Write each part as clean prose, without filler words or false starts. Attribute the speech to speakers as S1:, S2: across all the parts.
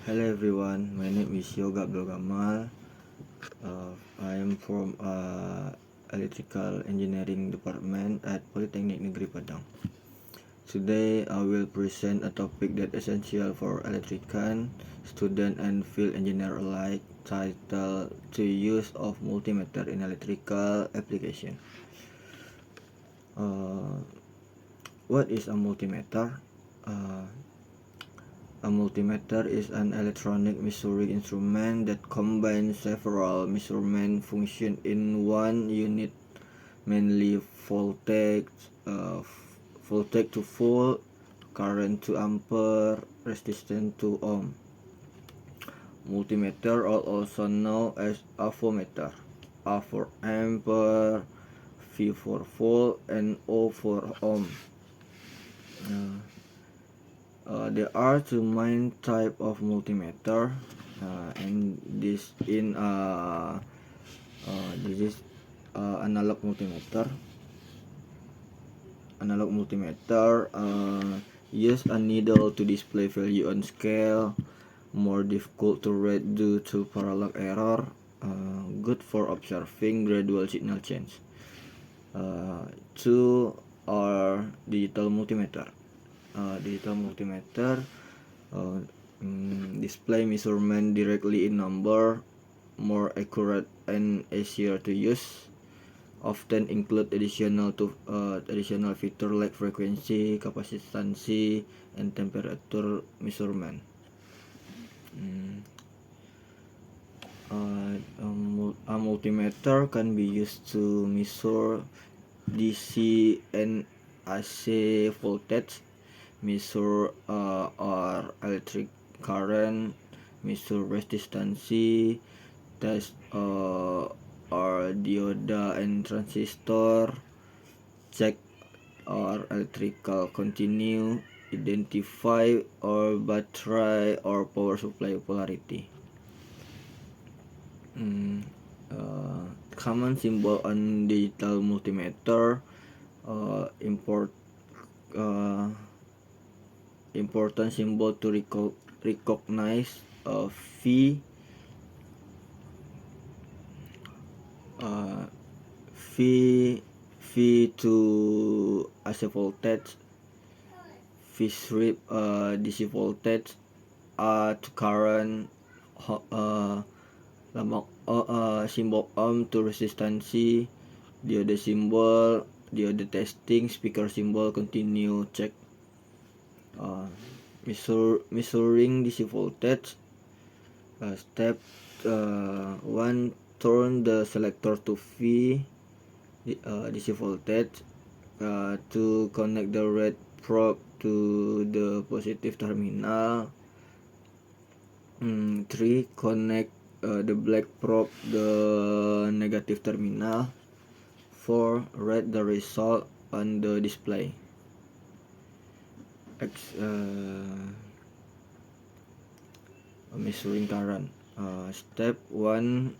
S1: Hello everyone, my name is Yoga Abdul Gamal. I am from Electrical Engineering Department at Polytechnic Negeri Padang. Today I will present a topic that is essential for electrician, student and field engineer alike, titled The Use of Multimeter in Electrical Application. What is a multimeter? A multimeter is an electronic measuring instrument that combines several measurement functions in one unit, mainly voltage, voltage to volt, current to ampere, resistance to ohm. Multimeter are also known as avometer, A for ampere, V for volt, and O for ohm. There are two main type of multimeter, and this is analog multimeter. Analog multimeter use a needle to display value on scale, more difficult to read due to parallax error, good for observing gradual signal change. Two are digital multimeter. Digital multimeter display measurement directly in number, more accurate and easier to use, often include additional feature like frequency, capacitance, and temperature measurement. A multimeter can be used to measure DC and AC voltage, measure or electric current, measure resistance, test or diode and transistor, check or electrical continue, identify or battery or power supply polarity. Common symbol on digital multimeter, important symbol to recognize, V, V to AC voltage, V strip DC voltage, A to current, symbol ohm to resistance, diode symbol, diode testing, speaker symbol continue check. Measuring DC voltage, step 1, turn the selector to V DC voltage, to connect the red probe to the positive terminal. 3, connect the black probe the negative terminal. 4, read the result on the display. Measuring current. Step 1,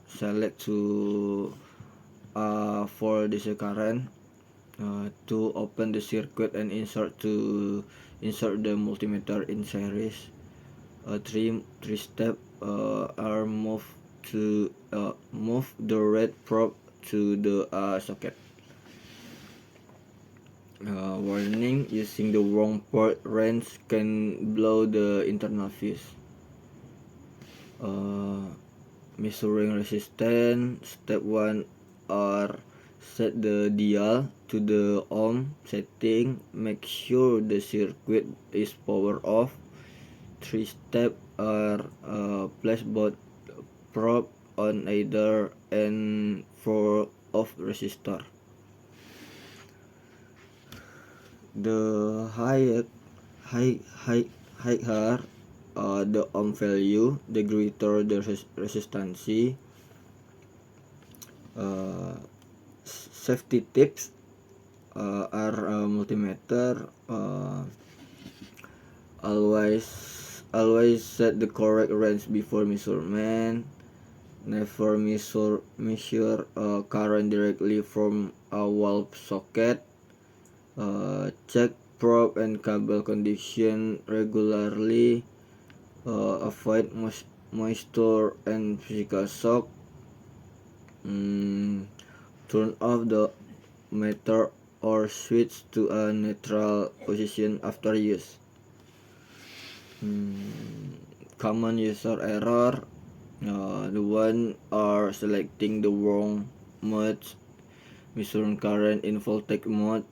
S1: select to for DC current. To open the circuit and insert the multimeter in series. 3 step are move the red probe to the socket. Warning: using the wrong port range can blow the internal fuse. Measuring resistance. Step 1 are set the dial to the ohm setting. Make sure the circuit is power off. 3 step are place both probe on either end of resistor. The higher the ohm value, the greater the resistance. Safety tips are multimeter. Always set the correct range before measurement. Never measure current directly from a wall socket. Check probe and cable condition regularly. avoid moisture and physical shock. Turn off the meter or switch to a neutral position after use. Common user error. The one are selecting the wrong mode, measuring current in voltage mode.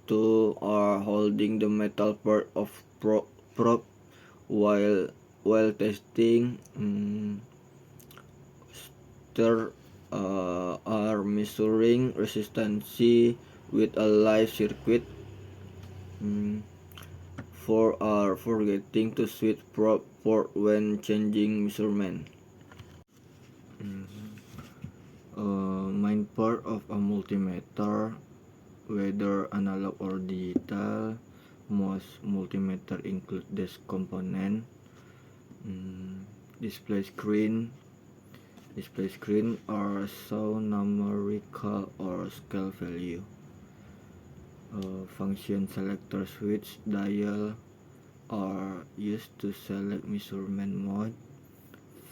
S1: Two are holding the metal part of probe while testing. Third are measuring resistance with a live circuit. Four are forgetting to switch probe port when changing measurement. Main part of a multimeter, whether analog or digital. Most multimeter include this component. Display screen are show numerical or scale value. Function selector switch dial are used to select measurement mode,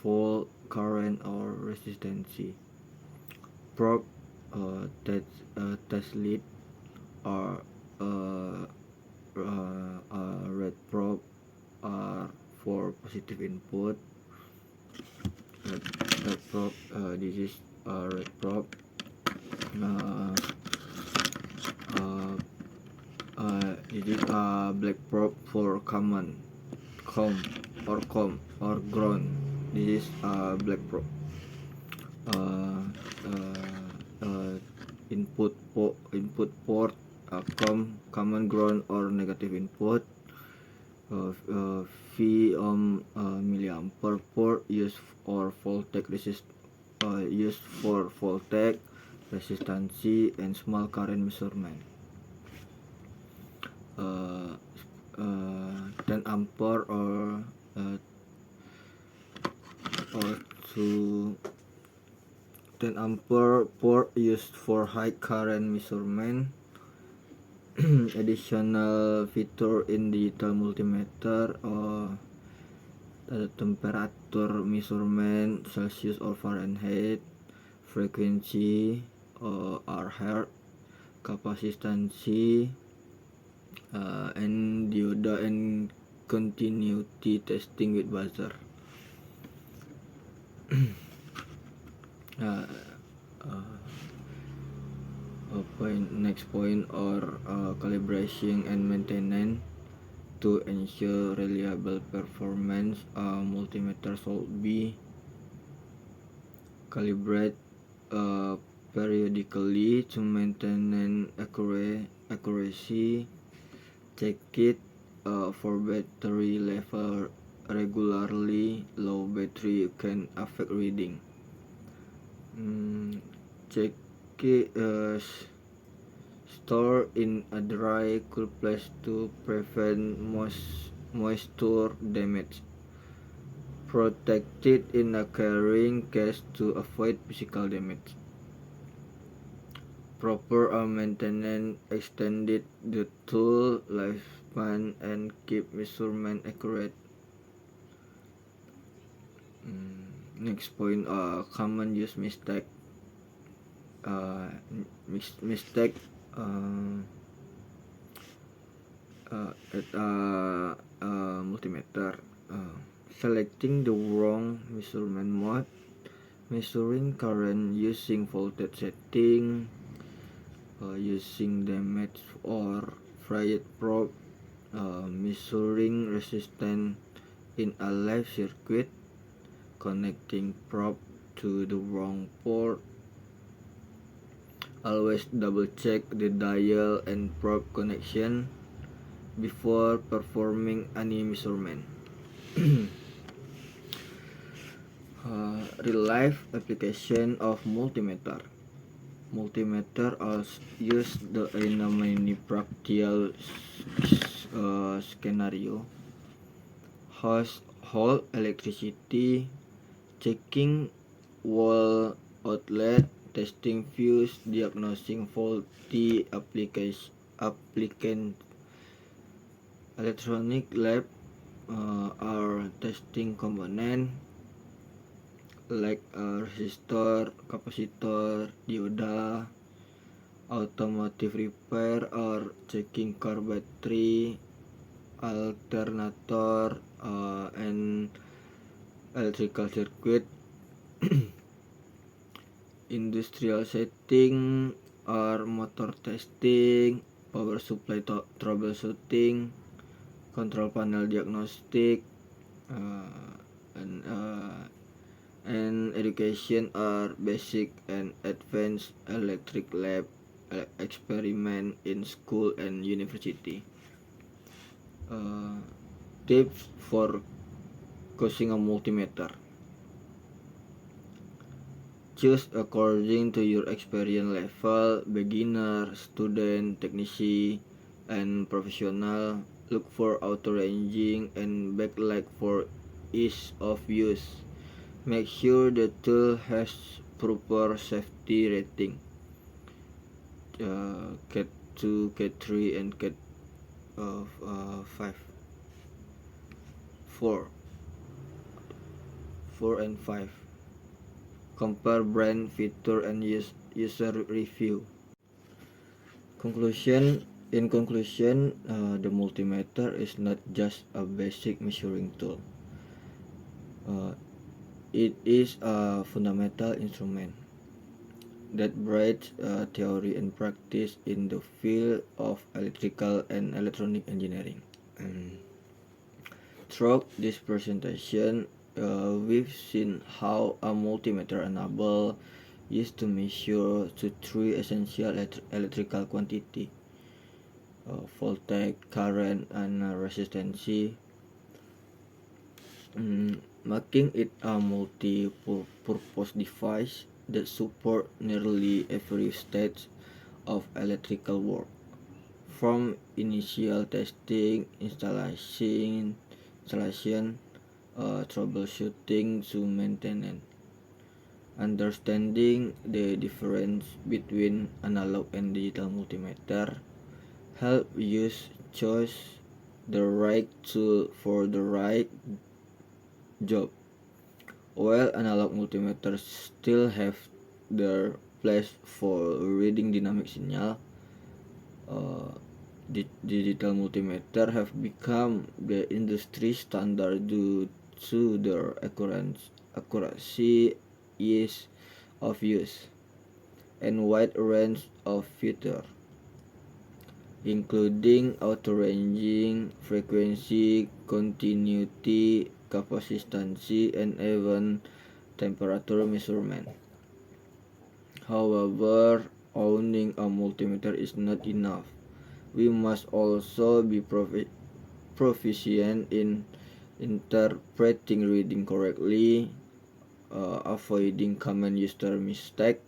S1: volt, current, or resistance. Probe test lead are red probe are for positive input. Red probe, this is red probe. This is black probe for com or ground. This is black probe. Input port, common, ground, or negative input. V milliampere port used for voltage resistance and small current measurement. 10 ampere or to 10 ampere port used for high current measurement. Additional feature in digital multimeter temperature measurement, Celsius or Fahrenheit, frequency or hertz, capacitance, and diode and continuity testing with buzzer. Next point or calibration and maintenance. To ensure reliable performance, multimeter should be calibrated periodically to maintain accuracy. Check it for battery level regularly. Low battery can affect reading. Check it store in a dry, cool place to prevent moisture damage. Protect it in a carrying case to avoid physical damage. Proper maintenance extended the tool lifespan and keep measurement accurate. Next point, common use mistake. Mistake at multimeter. Selecting the wrong measurement mode, measuring current using voltage setting, using damaged or fried probe, measuring resistance in a live circuit, connecting probe to the wrong port. Always double check the dial and probe connection before performing any measurement. Real life application of multimeter. Multimeter is used in many practical scenario. Household electricity, checking wall outlet, testing fuse, diagnosing faulty application, electronic lab, are testing component like resistor, capacitor, dioda, automotive repair or checking car battery, alternator, and electrical circuit. Industrial setting are motor testing, power supply troubleshooting, control panel diagnostic, uh, and uh, and education are basic and advanced electric lab experiment in school and university. uh, Tips for choosing a multimeter: choose according to your experience level, beginner, student, technician, and professional. Look for auto ranging and backlight for ease of use. Make sure the tool has proper safety rating, Cat 2, Cat 3, and Cat 5, 4, 4 and 5. Compare brand, feature, and user review. In conclusion, the multimeter is not just a basic measuring tool. It is a fundamental instrument that bridges theory and practice in the field of electrical and electronic engineering. Throughout this presentation, we've seen how a multimeter enables us to measure three essential electrical quantity: voltage, current, and resistance, making it a multi-purpose device that supports nearly every stage of electrical work, from initial testing, installation, troubleshooting to maintenance. Understanding the difference between analog and digital multimeter help us choose the right tool for the right job. While analog multimeters still have their place for reading dynamic signal, digital multimeter have become the industry standard due to their accuracy, ease of use, and wide range of features, including auto ranging, frequency, continuity, capacitance, and even temperature measurement. However, owning a multimeter is not enough. We must also be proficient in interpreting reading correctly, avoiding common user mistake,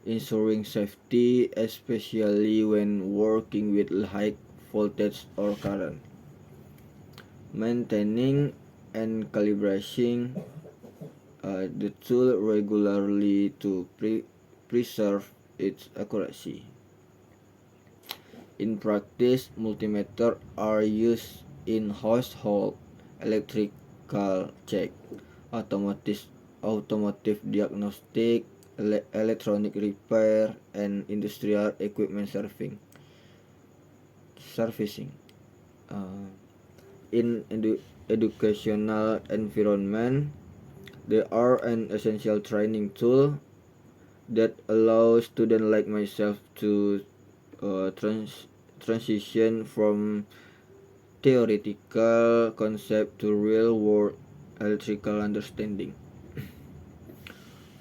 S1: ensuring safety, especially when working with high voltage or current, maintaining and calibrating the tool regularly to preserve its accuracy. In practice, multimeters are used in household electrical check, automotive diagnostic, electronic repair, and industrial equipment servicing. In educational environment, they are an essential training tool that allows students like myself to transition from theoretical concept to real-world electrical understanding.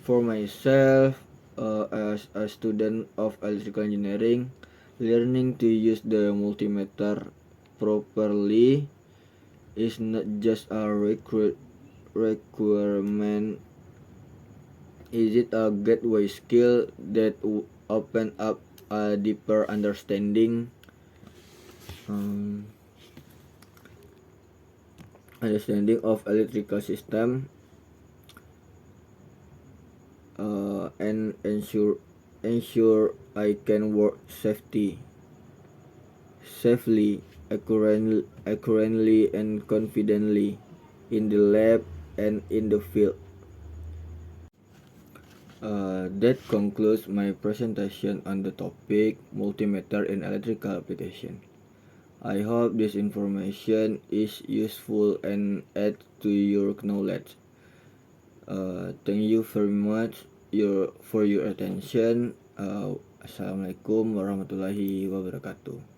S1: For myself, as a student of electrical engineering, learning to use the multimeter properly is not just a requirement. Is it a gateway skill that open up a deeper understanding of electrical system, and ensure I can work safely accurately and confidently in the lab and in the field. That concludes my presentation on the topic multimeter in electrical application. I hope this information is useful and adds to your knowledge. Thank you very much for your attention. Assalamualaikum warahmatullahi wabarakatuh.